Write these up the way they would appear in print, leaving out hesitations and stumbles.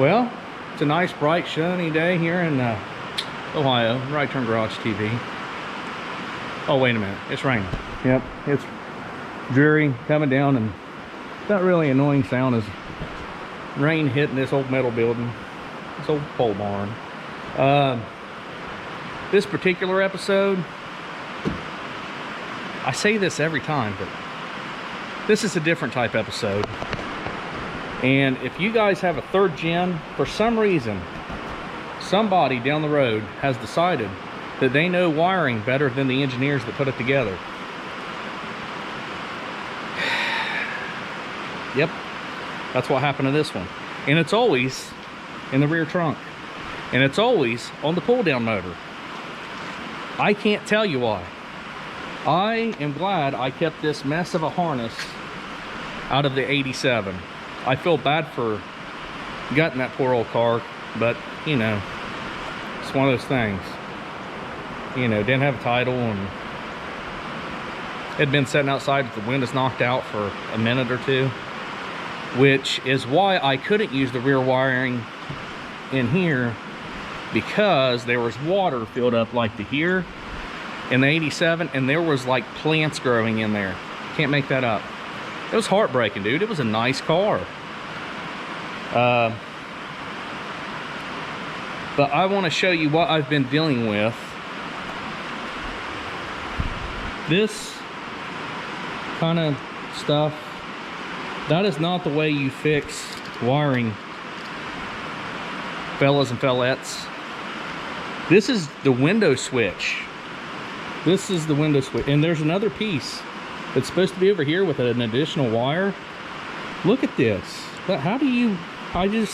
Well, it's a nice, bright, sunny day here in Ohio. Right Turn Garage TV. Oh, wait a minute. It's raining. Yep, it's dreary coming down, and that really annoying sound is rain hitting this old metal building, this old pole barn. This particular episode, I say this every time, but this is a different type episode. And if you guys have a third gen, for some reason, somebody down the road has decided that they know wiring better than the engineers that put it together. Yep, that's what happened to this one. And it's always in the rear trunk. And it's always on the pull-down motor. I can't tell you why. I am glad I kept this mess of a harness out of the 87. I feel bad for gutting that poor old car, but you know, it's one of those things. You know, didn't have a title and had been sitting outside with the windows knocked out for a minute or two, which is why I couldn't use the rear wiring in here, because there was water filled up like to here in the 87, and there was like plants growing in there. Can't make that up. It was heartbreaking, dude. It was a nice car. But I want to show you what I've been dealing with. This kind of stuff, that is not the way you fix wiring, fellas and fellettes. This is the window switch. This is the window switch. And there's another piece that's supposed to be over here with an additional wire. Look at this. How do you, how do you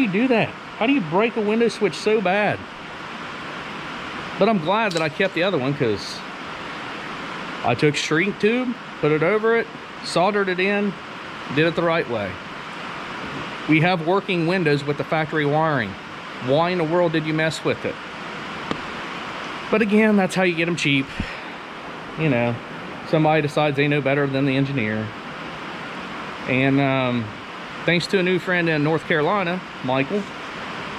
do that? How do you break a window switch so bad? But I'm glad that I kept the other one, because I took shrink tube, put it over it, soldered it in, did it the right way. We have working windows with the factory wiring. Why in the world did you mess with it? But again, that's how you get them cheap. You know, somebody decides they know better than the engineer. And thanks to a new friend in North Carolina, Michael,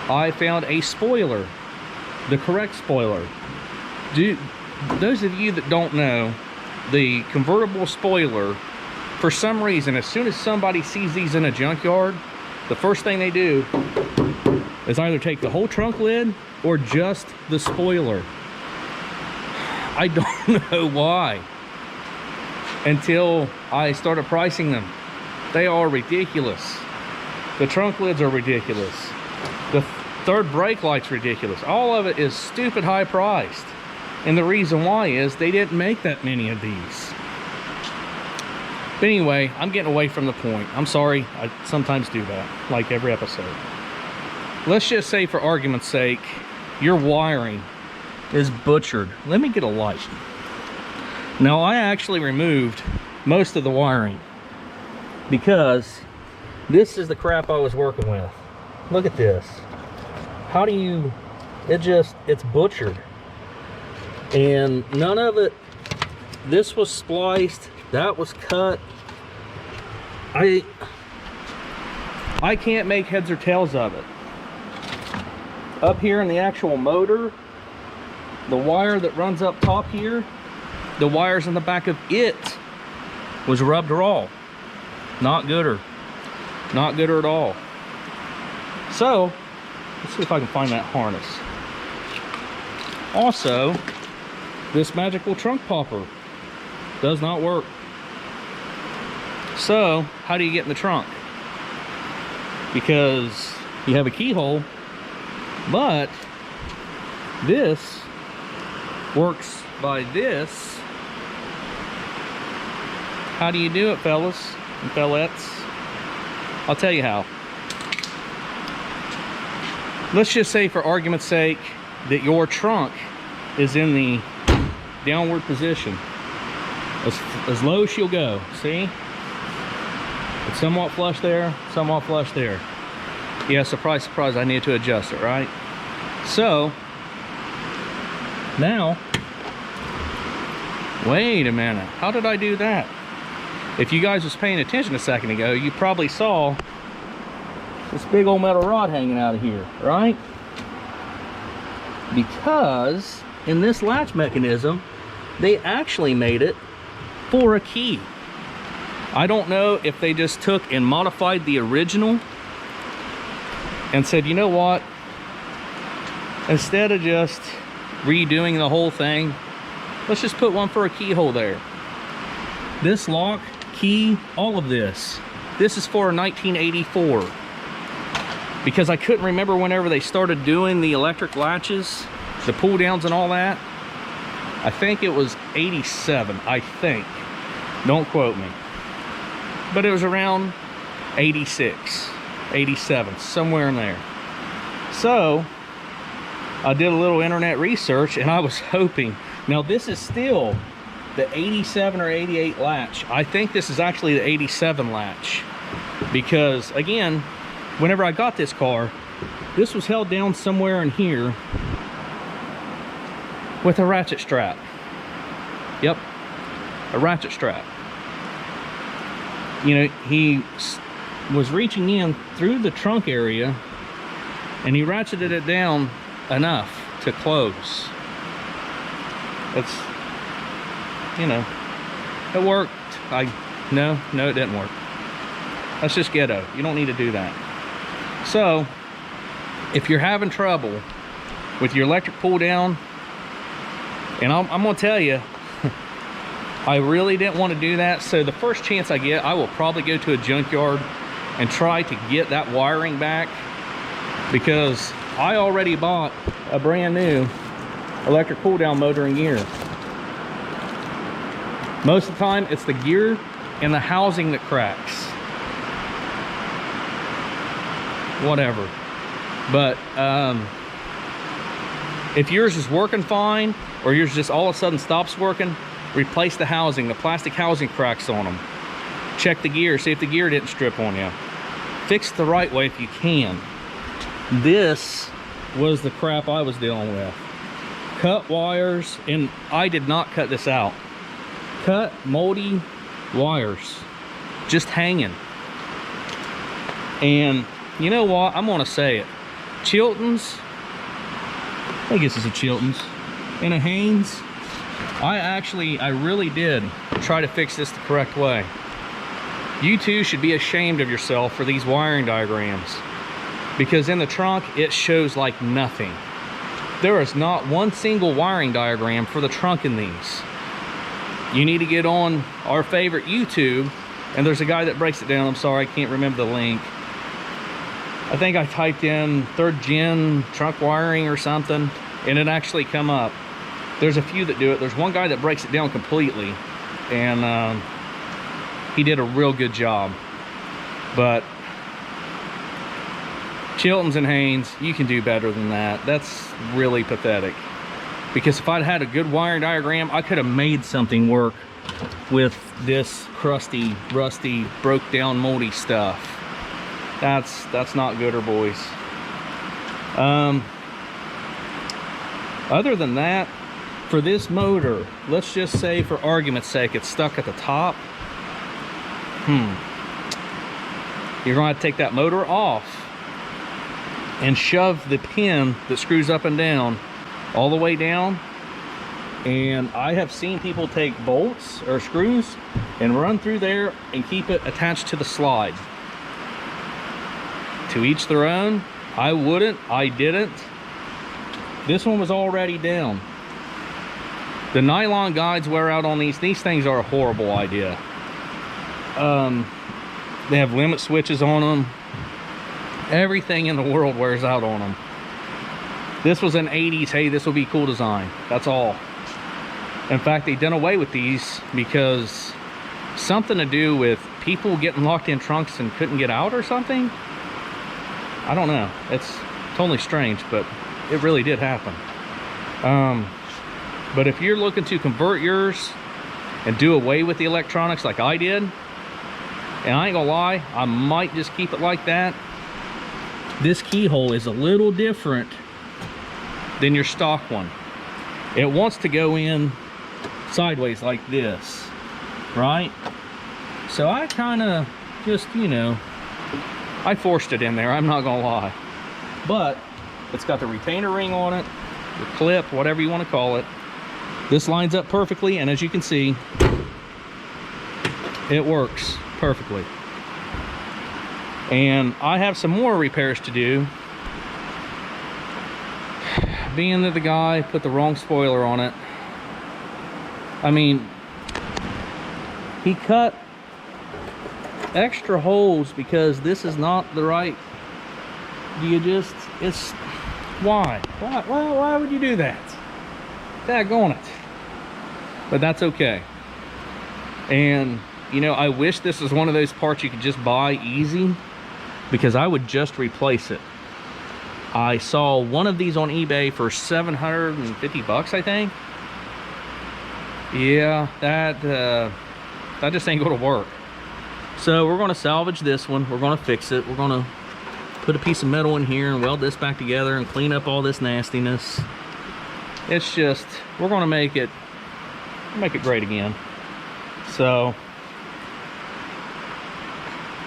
I found a spoiler, the correct spoiler. Those of you that don't know, the convertible spoiler, for some reason, as soon as somebody sees these in a junkyard, the first thing they do is either take the whole trunk lid or just the spoiler. I don't know why, until I started pricing them. They are ridiculous. The trunk lids are ridiculous. The third brake light's ridiculous. All of it is stupid high priced. And the reason why is they didn't make that many of these. But anyway, I'm getting away from the point. I'm sorry, I sometimes do that, like every episode. Let's just say, for argument's sake, your wiring is butchered. Let me get a light. Now, I actually removed most of the wiring, because this is the crap I was working with. Look at this. How do you, it's butchered. And none of it, this was spliced, that was cut. I can't make heads or tails of it. Up here in the actual motor, the wire that runs up top here, the wires in the back of it was rubbed raw. Not gooder. Not gooder at all. So, let's see if I can find that harness. Also, this magical trunk popper does not work. So, how do you get in the trunk? Because you have a keyhole, but this works by this. How do you do it, fellas and fellettes? I'll tell you how. Let's just say, for argument's sake, that your trunk is in the downward position, as low as she'll go. See? It's somewhat flush there, somewhat flush there. Yeah, surprise, surprise, I need to adjust it, right? So, now, wait a minute, how did I do that? If you guys was paying attention a second ago, you probably saw this big old metal rod hanging out of here, right? Because in this latch mechanism, they actually made it for a key. I don't know if they just took and modified the original and said, you know what, instead of just redoing the whole thing, let's just put one for a keyhole there. This lock, key, all of this is for 1984. Because I couldn't remember whenever they started doing the electric latches, the pull downs and all that. I think it was 87, I think. Don't quote me. But it was around 86, 87, somewhere in there. So, I did a little internet research and I was hoping, now this is still the 87 or 88 latch. I think this is actually the 87 latch. Because, again, whenever I got this car, this was held down somewhere in here with a ratchet strap. Yep, a ratchet strap. You know, he was reaching in through the trunk area and he ratcheted it down enough to close. It's, you know, it worked. No, it didn't work. That's just ghetto. You don't need to do that. So, if you're having trouble with your electric pull down, and I'm gonna tell you, I really didn't want to do that. So the first chance I get, I will probably go to a junkyard and try to get that wiring back, because I already bought a brand new electric pull down motor and gear. Most of the time it's the gear and the housing that cracks. Whatever. But if yours is working fine, or yours just all of a sudden stops working, replace the housing. The plastic housing cracks on them. Check the gear, see if the gear didn't strip on you. Fix the right way if you can. This was the crap I was dealing with. Cut wires, and I did not cut this out. Cut moldy wires, just hanging. And you know what? I'm gonna say it. Chilton's, I guess it's a Chilton's, and a Haynes. I really did try to fix this the correct way. You too should be ashamed of yourself for these wiring diagrams, because in the trunk it shows like nothing. There is not one single wiring diagram for the trunk in these. You need to get on our favorite YouTube, and there's a guy that breaks it down. I'm sorry, I can't remember the link. I think I typed in 3rd gen trunk wiring or something, and it actually come up. There's a few that do it. There's one guy that breaks it down completely, and he did a real good job. But Chilton's and Haynes, you can do better than that. That's really pathetic. Because if I'd had a good wiring diagram, I could have made something work with this crusty, rusty, broke down, moldy stuff. That's not gooder, boys. Other than that, for this motor, let's just say for argument's sake, it's stuck at the top. You're gonna have to take that motor off and shove the pin that screws up and down all the way down. And I have seen people take bolts or screws and run through there and keep it attached to the slide. To each their own. I wouldn't, I didn't. This one was already down. The nylon guides wear out on these. These things are a horrible idea. They have limit switches on them. Everything in the world wears out on them. This was an 80s, hey, this will be cool design. That's all. In fact, they done away with these because something to do with people getting locked in trunks and couldn't get out or something. I don't know. It's totally strange, but it really did happen. But if you're looking to convert yours and do away with the electronics like I did, and I ain't gonna lie, I might just keep it like that. This keyhole is a little different than your stock one. It wants to go in sideways like this, right? So I kind of just, you know, I forced it in there, I'm not gonna lie. But it's got the retainer ring on it, the clip, whatever you want to call it. This lines up perfectly, and as you can see, it works perfectly. And I have some more repairs to do, being that the guy put the wrong spoiler on it. I mean, he cut extra holes because this is not the right, why would you do that? Daggone it. But that's okay. And you know, I wish this was one of those parts you could just buy easy, because I would just replace it. I saw one of these on eBay for 750 bucks, I think. Yeah, that just ain't gonna work. So we're gonna salvage this one. We're gonna fix it. We're gonna put a piece of metal in here and weld this back together and clean up all this nastiness. It's just, we're gonna make it great again. So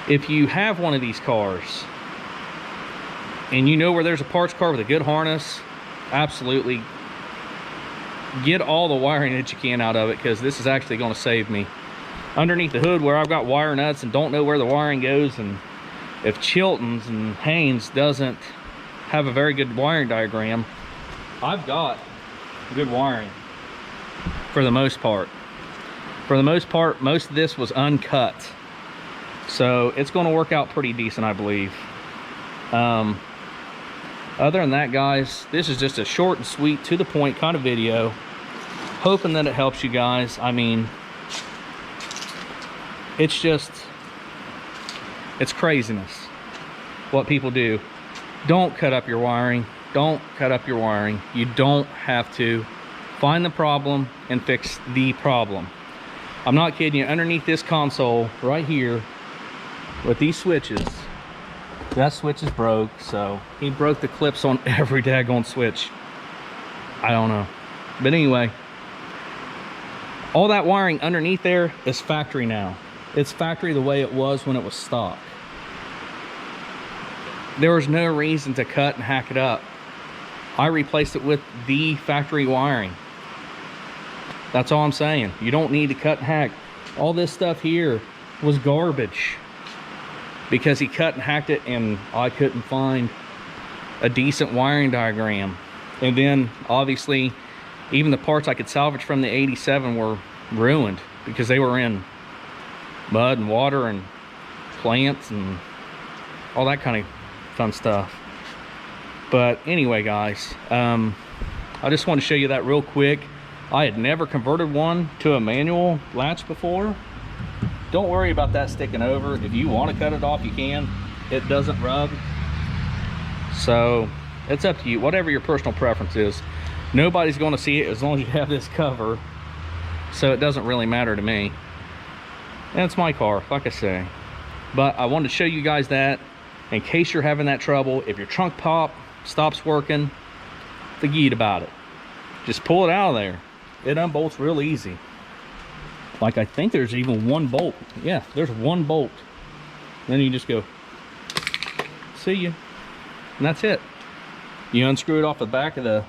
if you have one of these cars and you know where there's a parts car with a good harness, absolutely get all the wiring that you can out of it, because this is actually going to save me. Underneath the hood where I've got wire nuts and don't know where the wiring goes, and if Chilton's and Haynes doesn't have a very good wiring diagram, I've got good wiring for the most part. For the most part, most of this was uncut, so it's going to work out pretty decent, I believe. Other than that, guys, this is just a short and sweet, to the point kind of video, hoping that it helps you guys. I mean, it's craziness what people do. Don't cut up your wiring. Don't cut up your wiring. You don't have to. Find the problem and fix the problem. I'm not kidding you. Underneath this console right here with these switches, that switch is broke. So he broke the clips on every daggone switch. I don't know, but anyway, all that wiring underneath there is factory now. It's factory the way it was when it was stock. There was no reason to cut and hack it up. I replaced it with the factory wiring. That's all I'm saying. You don't need to cut and hack. All this stuff here was garbage because he cut and hacked it, and I couldn't find a decent wiring diagram. And then obviously even the parts I could salvage from the 87 were ruined because they were in mud and water and plants and all that kind of fun stuff. But anyway, guys, I just want to show you that real quick. I had never converted one to a manual latch before. Don't worry about that sticking over. If you want to cut it off, you can. It doesn't rub. So it's up to you, whatever your personal preference is. Nobody's going to see it as long as you have this cover, so it doesn't really matter to me. And it's my car, like I say. But I wanted to show you guys that in case you're having that trouble. If your trunk pop stops working, forget about it. Just pull it out of there. It unbolts real easy. Like, I think there's even one bolt. Yeah, there's one bolt. Then you just go, see ya. And that's it. You unscrew it off the back of the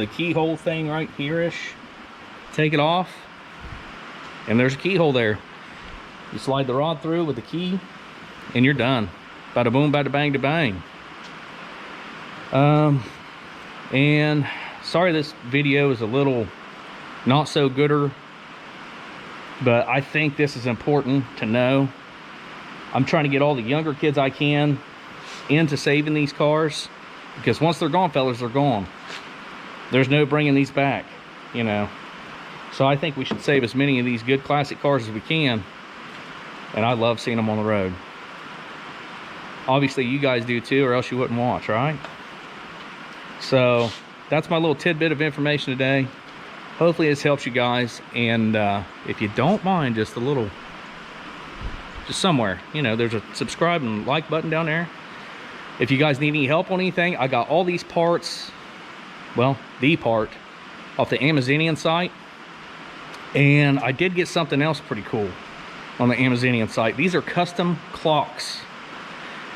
keyhole thing right here-ish. Take it off, and there's a keyhole there. You slide the rod through with the key, and you're done. Bada boom, bada bang, da bang. And sorry this video is a little not so gooder, but I think this is important to know. I'm trying to get all the younger kids I can into saving these cars, because once they're gone, fellas, they're gone. There's no bringing these back, you know. So I think we should save as many of these good classic cars as we can, and I love seeing them on the road. Obviously you guys do too, or else you wouldn't watch, right? So that's my little tidbit of information today. Hopefully this helps you guys, and if you don't mind, just somewhere, you know, there's a subscribe and like button down there. If you guys need any help on anything, I got all these parts, well, the part off the Amazonian site, and I did get something else pretty cool on the Amazonian site. These are custom clocks.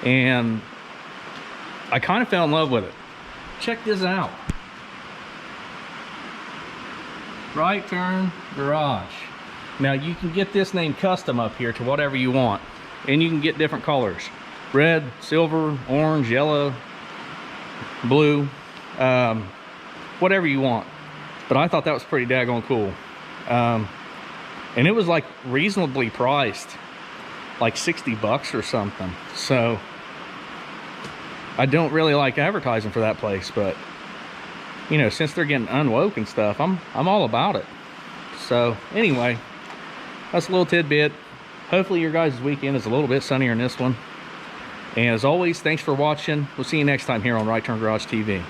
and I kind of fell in love with it. Check this out. Right Turn Garage. Now you can get this name custom up here to whatever you want, and you can get different colors: red, silver, orange, yellow, blue, whatever you want. But I thought that was pretty daggone cool. And it was like reasonably priced, like 60 bucks or something. So I don't really like advertising for that place, but you know, since they're getting unwoke and stuff, I'm all about it. So anyway, that's a little tidbit. Hopefully your guys' weekend is a little bit sunnier than this one. And as always, thanks for watching. We'll see you next time here on Right Turn Garage TV.